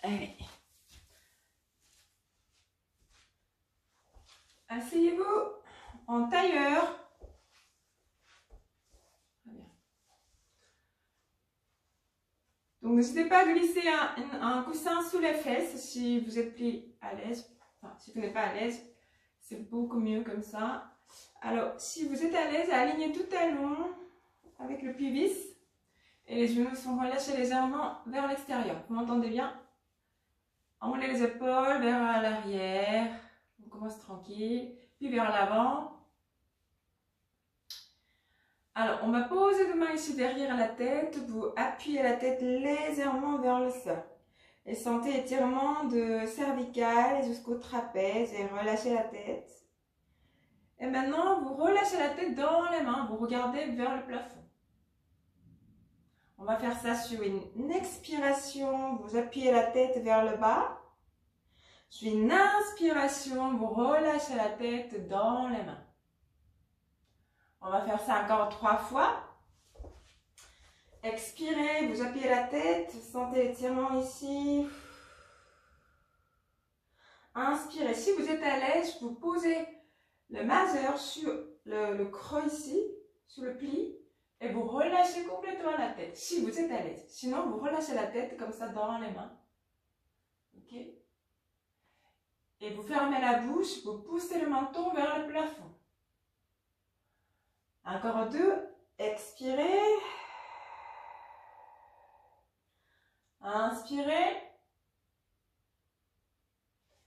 Allez. Asseyez-vous en tailleur. Très bien. Donc n'hésitez pas à glisser un coussin sous les fesses si vous êtes plus à l'aise. Enfin, si vous n'êtes pas à l'aise, c'est beaucoup mieux comme ça. Alors, si vous êtes à l'aise, alignez tout talon avec le pubis et les genoux sont relâchés légèrement vers l'extérieur. Vous m'entendez bien? Emmenez les épaules vers l'arrière. On commence tranquille, puis vers l'avant. Alors, on va poser les mains ici derrière la tête. Vous appuyez la tête légèrement vers le sol. Et sentez étirement de cervical jusqu'au trapèze et relâchez la tête. Et maintenant, vous relâchez la tête dans les mains. Vous regardez vers le plafond. On va faire ça sur une expiration. Vous appuyez la tête vers le bas. Sur une inspiration, vous relâchez la tête dans les mains. On va faire ça encore 3 fois. Expirez, vous appuyez la tête, sentez l'étirement ici. Inspirez. Si vous êtes à l'aise, vous posez le majeur sur le creux ici, sur le pli, et vous relâchez complètement la tête. Si vous êtes à l'aise. Sinon, vous relâchez la tête comme ça dans les mains. Ok? Et vous fermez la bouche, vous poussez le menton vers le plafond. Encore 2. Expirez. Inspirez.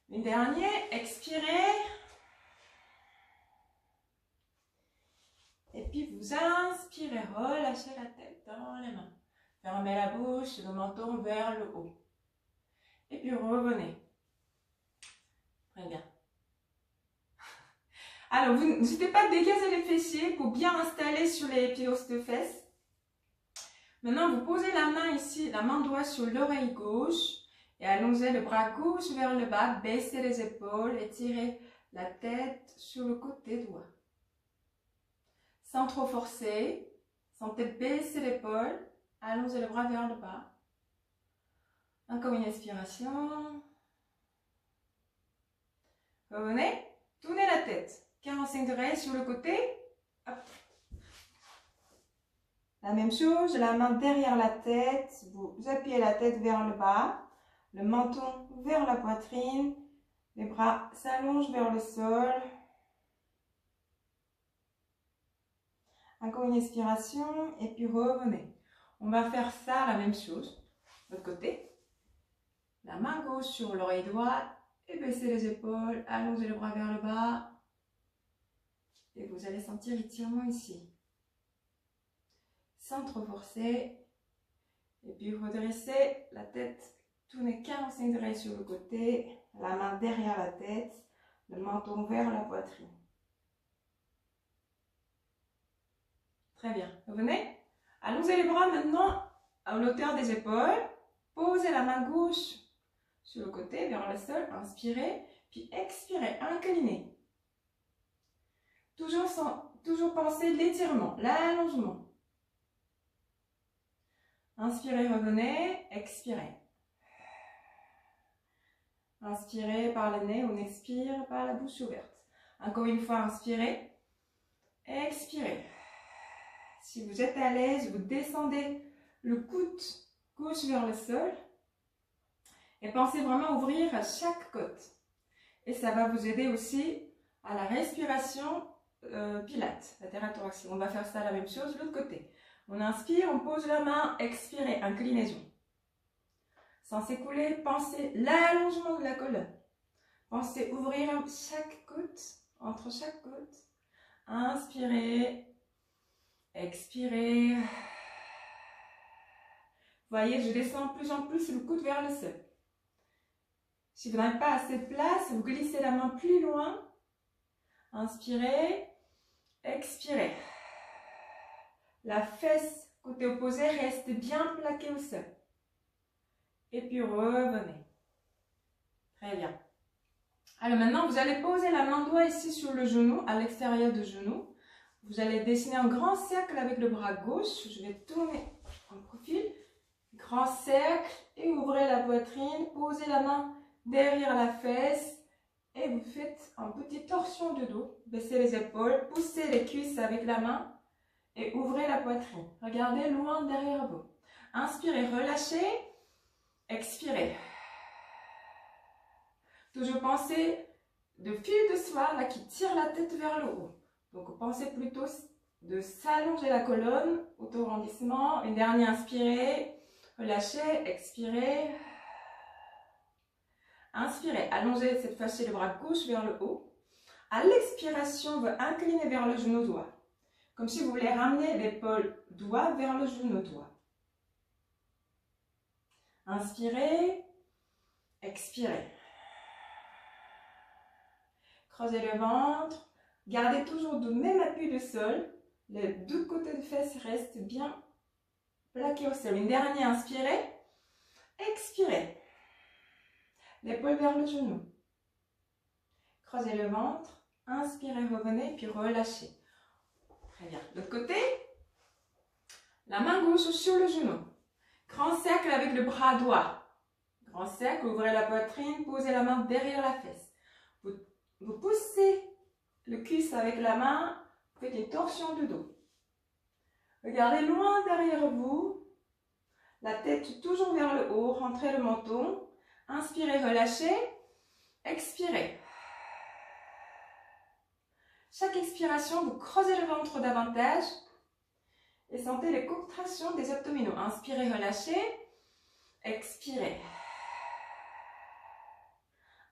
Une dernière. Expirez. Et puis vous inspirez. Relâchez la tête dans les mains. Fermez la bouche, le menton vers le haut. Et puis revenez. Très bien. Alors, vous n'hésitez pas à dégager les fessiers pour bien installer sur les pieds de fesses. Maintenant, vous posez la main ici, la main droite sur l'oreille gauche et allongez le bras gauche vers le bas, baissez les épaules et tirez la tête sur le côté droit. Sans trop forcer, sentez baisser l'épaule, allongez le bras vers le bas. Encore une expiration. Revenez, tournez la tête. 45 degrés sur le côté. Hop. La même chose, la main derrière la tête. Vous appuyez la tête vers le bas. Le menton vers la poitrine. Les bras s'allongent vers le sol. Encore une expiration. Et puis revenez. On va faire ça, la même chose. De l'autre côté. La main gauche sur l'oreille droite. Et baissez les épaules. Allongez le bras vers le bas. Et vous allez sentir l'étirement ici. Sans trop forcer. Et puis redressez la tête. Tournez 45 degrés sur le côté. La main derrière la tête. Le menton vers la poitrine. Très bien. Revenez. Allongez les bras maintenant à l'auteur des épaules. Posez la main gauche sur le côté vers le sol. Inspirez. Puis expirez. Inclinez. Toujours penser l'étirement, l'allongement. Inspirez, revenez, expirez. Inspirez par le nez, on expire par la bouche ouverte. Encore une fois, inspirez, expirez. Si vous êtes à l'aise, vous descendez le coude gauche vers le sol et pensez vraiment ouvrir chaque côte. Et ça va vous aider aussi à la respiration pilates, latéral thoracique. On va faire ça la même chose de l'autre côté. On inspire, on pose la main, expirez, inclinaison. Sans s'écouler, pensez l'allongement de la colonne. Pensez ouvrir chaque côte, entre chaque côte. Inspirez, expirez. Voyez, je descends de plus en plus le coude vers le sol. Si vous n'avez pas assez de place, vous glissez la main plus loin. Inspirez, expirez. La fesse côté opposé reste bien plaquée au sol. Et puis revenez. Très bien. Alors maintenant, vous allez poser la main droite ici sur le genou, à l'extérieur du genou. Vous allez dessiner un grand cercle avec le bras gauche. Je vais tourner en profil. Grand Grand cercle et ouvrez la poitrine. Posez la main derrière la fesse et vous faites une petite torsion de dos. Baissez les épaules, poussez les cuisses avec la main et ouvrez la poitrine. Regardez loin derrière vous. Inspirez, relâchez. Expirez. Toujours pensez de fil de soie là, qui tire la tête vers le haut. Donc pensez plutôt de s'allonger la colonne, auto-rendissement. Une dernière, inspirez, relâchez, expirez. Inspirez, allongez cette fois-ci le bras gauche vers le haut. À l'expiration, vous inclinez vers le genou droit. Comme si vous voulez ramener l'épaule doigt vers le genou droit. Inspirez, expirez. Creusez le ventre. Gardez toujours le même appui de sol. Les deux côtés de fesses restent bien plaqués au sol. Une dernière, inspirez, expirez. L'épaule vers le genou. Creusez le ventre. Inspirez, revenez, puis relâchez. Très bien. L'autre côté. La main gauche sur le genou. Grand cercle avec le bras droit. Grand cercle, ouvrez la poitrine, posez la main derrière la fesse. Vous poussez le cuisse avec la main, faites une torsion de dos. Regardez loin derrière vous. La tête toujours vers le haut, rentrez le menton. Inspirez, relâchez. Expirez. Chaque expiration, vous creusez le ventre davantage et sentez les contractions des abdominaux. Inspirez, relâchez. Expirez.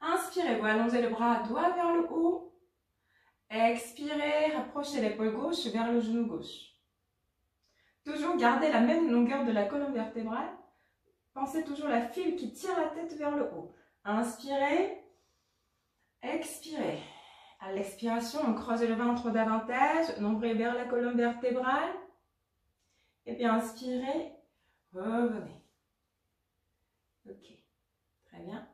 Inspirez, vous allongez le bras droit vers le haut. Expirez, rapprochez l'épaule gauche vers le genou gauche. Toujours gardez la même longueur de la colonne vertébrale. Pensez toujours à la file qui tire la tête vers le haut. Inspirez, expirez. À l'expiration, on creuse le ventre davantage, nombril vers la colonne vertébrale. Et puis inspirez, revenez. Ok, très bien.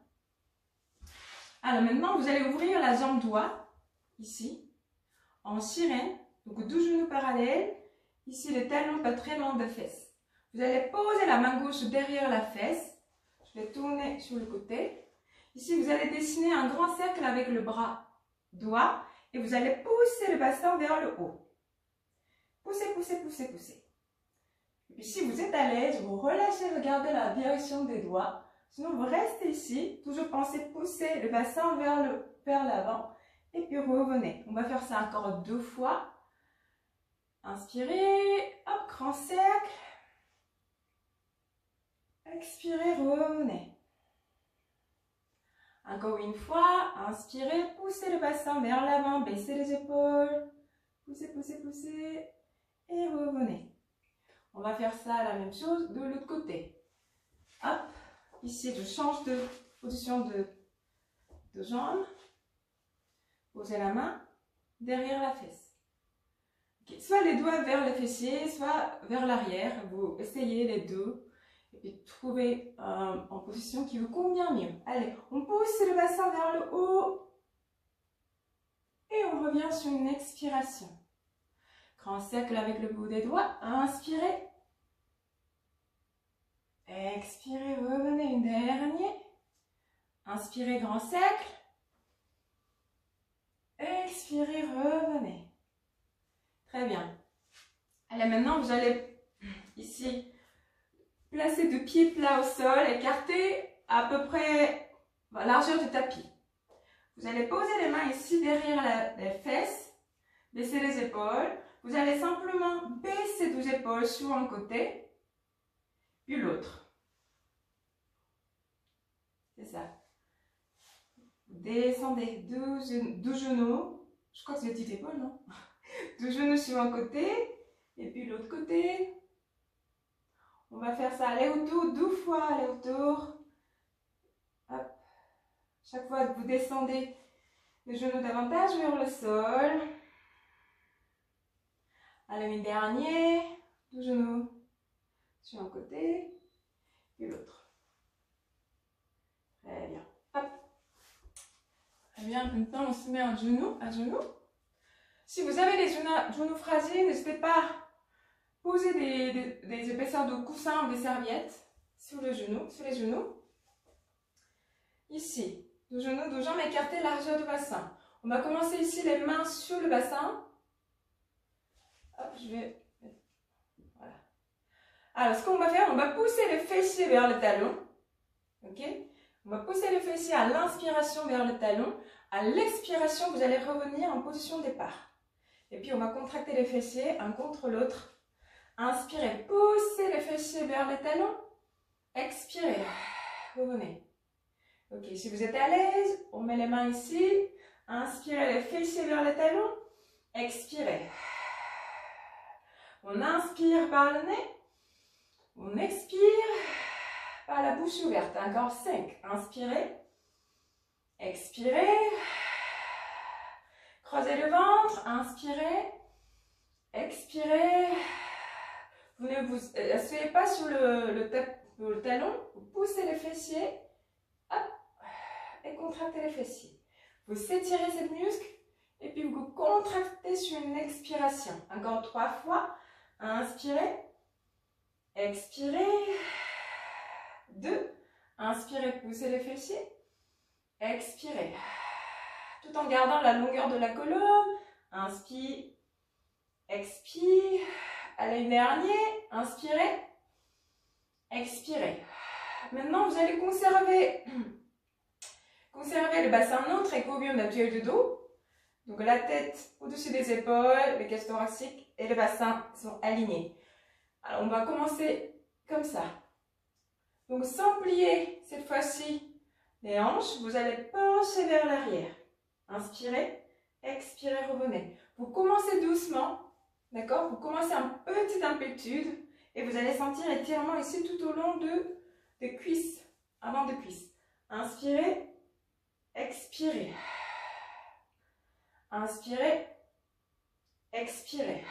Alors maintenant, vous allez ouvrir la jambe droite, ici, en sirène, donc deux genoux parallèles. Ici, le talon pas très loin de fesses. Vous allez poser la main gauche derrière la fesse. Je vais tourner sur le côté. Ici, vous allez dessiner un grand cercle avec le bras droit et vous allez pousser le bassin vers le haut. Poussez, poussez, poussez, poussez. Et puis si vous êtes à l'aise, vous relâchez, regardez la direction des doigts. Sinon, vous restez ici. Toujours pensez pousser le bassin vers l'avant. Et puis revenez. On va faire ça encore 2 fois. Inspirez. Hop, grand cercle. Expirez, revenez. Encore une fois. Inspirez, poussez le bassin vers l'avant. Baissez les épaules. Poussez, poussez, poussez. Et revenez. On va faire ça la même chose de l'autre côté. Hop. Ici, je change de position de jambe. Posez la main derrière la fesse. Okay. Soit les doigts vers les fessiers, soit vers l'arrière. Vous essayez les deux. Et puis, trouvez en position qui vous convient mieux. Allez, on pousse le bassin vers le haut. Et on revient sur une expiration. Grand cercle avec le bout des doigts. Inspirez. Expirez, revenez, une dernière. Inspirez, grand cercle. Expirez, revenez. Très bien. Allez, maintenant, vous allez ici placer 2 pieds plats au sol, écartés à peu près la largeur du tapis. Vous allez poser les mains ici derrière les fesses, baisser les épaules. Vous allez simplement baisser 2 épaules sur un côté. Puis l'autre. C'est ça. Descendez 2 genoux. Je crois que c'est les petites épaules, non? 2 genoux sur un côté. Et puis l'autre côté. On va faire ça aller-retour, 2 fois aller-retour. Hop. Chaque fois que vous descendez les genoux davantage vers le sol. Allez, une dernière. 2 genoux sur un côté et l'autre. Très bien. Hop. Très bien. Maintenant, on se met à genoux. Si vous avez les genoux fragiles, n'hésitez pas à poser des épaisseurs de coussins ou des serviettes. sous le genou, sous les genoux. Ici, deux genoux, deux jambes écartées, largeur du bassin. On va commencer ici, les mains sur le bassin. Hop, je vais... Voilà. Alors, ce qu'on va faire, on va pousser le fessier vers le talon. Ok? On va pousser le fessier à l'inspiration vers le talon. À l'expiration, vous allez revenir en position de départ. Et puis, on va contracter les fessiers, un contre l'autre. Inspirez, poussez le fessier vers le talon. Expirez, revenez. Ok, si vous êtes à l'aise, on met les mains ici. Inspirez les fessiers vers le talon. Expirez. On inspire par le nez. On expire par la bouche ouverte. Encore 5. Inspirez. Expirez. Creusez le ventre. Inspirez. Expirez. Vous ne vous asseyez pas sur le talon. Vous poussez les fessiers. Hop. Et contractez les fessiers. Vous étirez ces muscles. Et puis vous contractez sur une expiration. Encore 3 fois. Inspirez. Expirez. 2. Inspirez, poussez les fessiers. Expirez. Tout en gardant la longueur de la colonne. Inspire. Expire. Allez, une dernière. Inspirez. Expirez. Maintenant, vous allez conserver le bassin neutre et équilibre naturel du dos. Donc la tête au-dessus des épaules, les caisses thoraciques et le bassin sont alignés. Alors on va commencer comme ça. Donc sans plier cette fois-ci les hanches, vous allez pencher vers l'arrière. Inspirez, expirez, revenez. Vous commencez doucement, d'accord? Vous commencez en petite amplitude et vous allez sentir étirement ici tout au long des cuisses, avant de cuisses. Inspirez, expirez. Inspirez, expirez.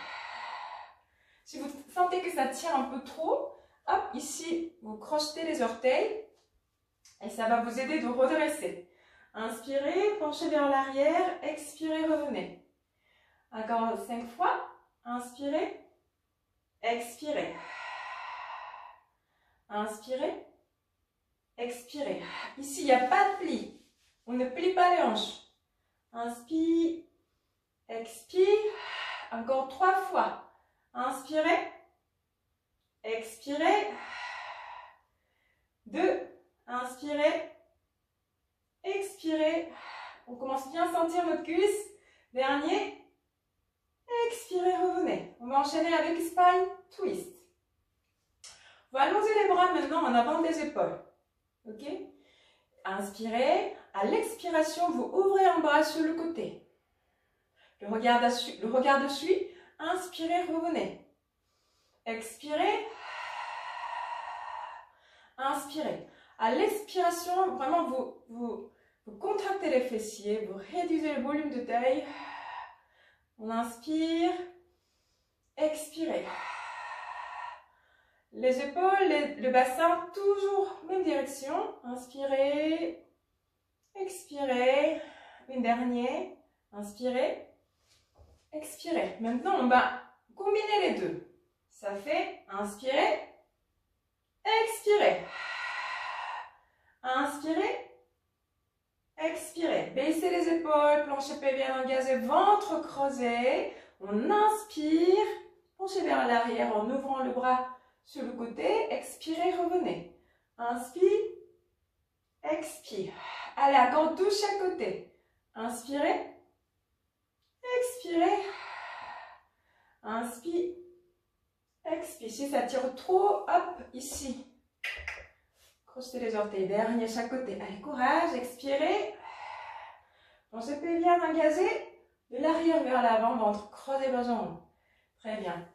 Si vous sentez que ça tire un peu trop, hop, ici, vous crochetez les orteils et ça va vous aider de redresser. Inspirez, penchez vers l'arrière, expirez, revenez. Encore 5 fois. Inspirez, expirez. Inspirez, expirez. Ici, il n'y a pas de pli. On ne plie pas les hanches. Inspire, expire. Encore 3 fois. Inspirez, expirez. 2, inspirez, expirez. On commence bien à sentir notre cuisse. Dernier, expirez, revenez. On va enchaîner avec spine twist. On va allonger les bras maintenant en avant des épaules. Ok? Inspirez. À l'expiration, vous ouvrez un bras sur le côté. Le regard dessus. Inspirez, revenez. Expirez. Inspirez. À l'expiration, vraiment, vous contractez les fessiers, vous réduisez le volume de taille. On inspire. Expirez. Les épaules, le bassin, toujours même direction. Inspirez. Expirez. Une dernière. Inspirez. Expirez. Maintenant, on va combiner les deux. Ça fait inspirez. Expirez. Inspirez. Expirez. Baissez les épaules, plancher pelvien engagé, ventre creusé. On inspire. Penchez vers l'arrière en ouvrant le bras sur le côté. Expirez, revenez. Inspire. Expire. Allez, encore 12 chaque côté. Inspirez. Expirez. Inspire. Expire. Si ça tire trop, hop, ici. Crochetez les orteils. Dernier chaque côté. Allez, courage. Expirez. Penchez pelvien engagé. De l'arrière vers l'avant. Ventre creusé, vos jambes. Très bien.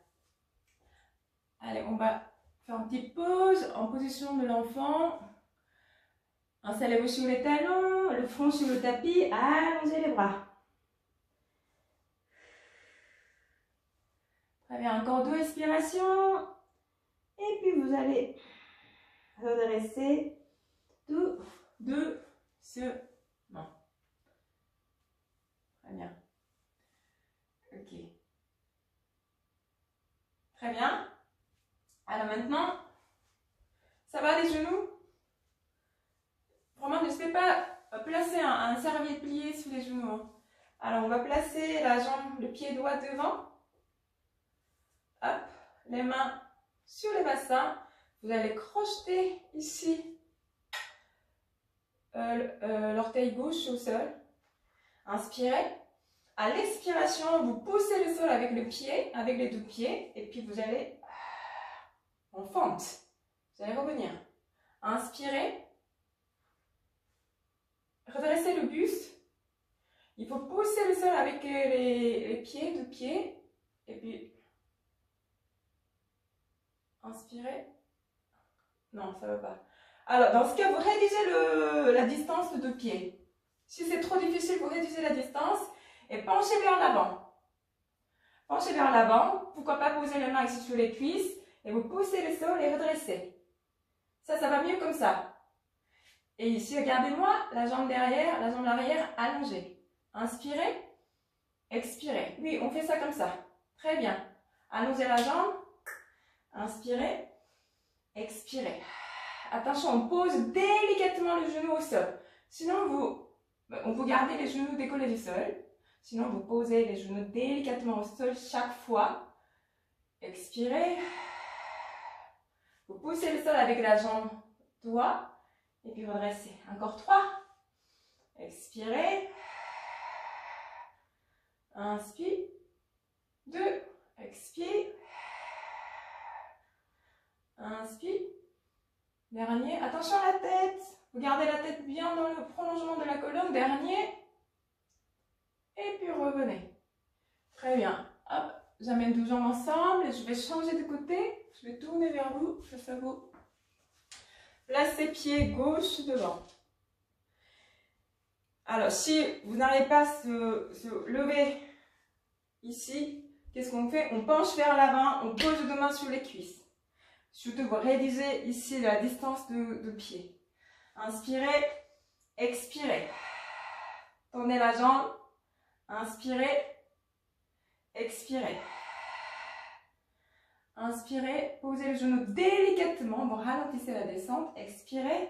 Allez, on va faire une petite pause en position de l'enfant. Installez-vous sur les talons, le front sur le tapis, allongez les bras. Très bien, encore 2 respirations. Et puis vous allez redresser tout doucement. Très bien. Ok. Très bien. Alors maintenant, Ça va les genoux? Vraiment, n'hésitez pas à placer un serviette plié sous les genoux. Hein. Alors, on va placer la jambe, le pied droit devant. Hop, les mains sur les bassins. Vous allez crocheter ici l'orteil gauche au sol. Inspirez. À l'expiration, vous poussez le sol avec le pied, avec les deux pieds. Et puis, vous allez en fente. Vous allez revenir. Inspirez. Redressez le buste. Il faut pousser le sol avec les pieds, deux pieds. Et puis, inspirez. Non, ça ne va pas. Alors, dans ce cas, vous réduisez la distance de deux pieds. Si c'est trop difficile, vous réduisez la distance et penchez vers l'avant. Penchez vers l'avant. Pourquoi pas poser les mains ici sur les cuisses et vous poussez le sol et redressez. Ça va mieux comme ça. Et ici, regardez-moi, la jambe derrière, la jambe arrière allongée. Inspirez, expirez. Oui, on fait ça comme ça. Très bien. Allongez la jambe. Inspirez, expirez. Attention, on pose délicatement le genou au sol. Sinon, vous gardez les genoux décollés du sol. Sinon, vous posez les genoux délicatement au sol chaque fois. Expirez. Vous poussez le sol avec la jambe droite. Et puis redressez. Encore 3. Expirez. Inspire. 2. Expire. Inspire. Dernier. Attention à la tête. Vous gardez la tête bien dans le prolongement de la colonne. Dernier. Et puis revenez. Très bien. Hop. J'amène deux jambes ensemble et je vais changer de côté. Je vais tourner vers vous. Face à vous. Placez pied gauche devant. Alors, si vous n'arrivez pas à se lever ici, qu'est-ce qu'on fait? On penche vers l'avant, on pose deux mains sur les cuisses. Surtout, vous réduisez ici la distance de pied. Inspirez, expirez. Tournez la jambe. Inspirez, expirez. Inspirez, posez le genou délicatement, vous ralentissez la descente. Expirez.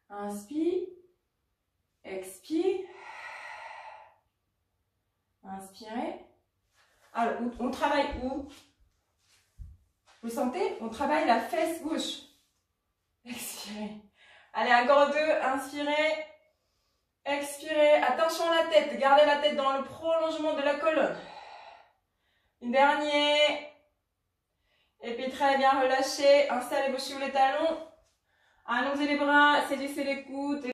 Inspire. Expire. Inspirez. Alors, on travaille où? Vous sentez? On travaille la fesse gauche. Expirez. Allez, encore 2. Inspirez. Expirez. Attention à la tête. Gardez la tête dans le prolongement de la colonne. Une dernière. Et puis très bien, relâchez. Installez-vous sur les talons. Allongez les bras. Saisissez les coudes.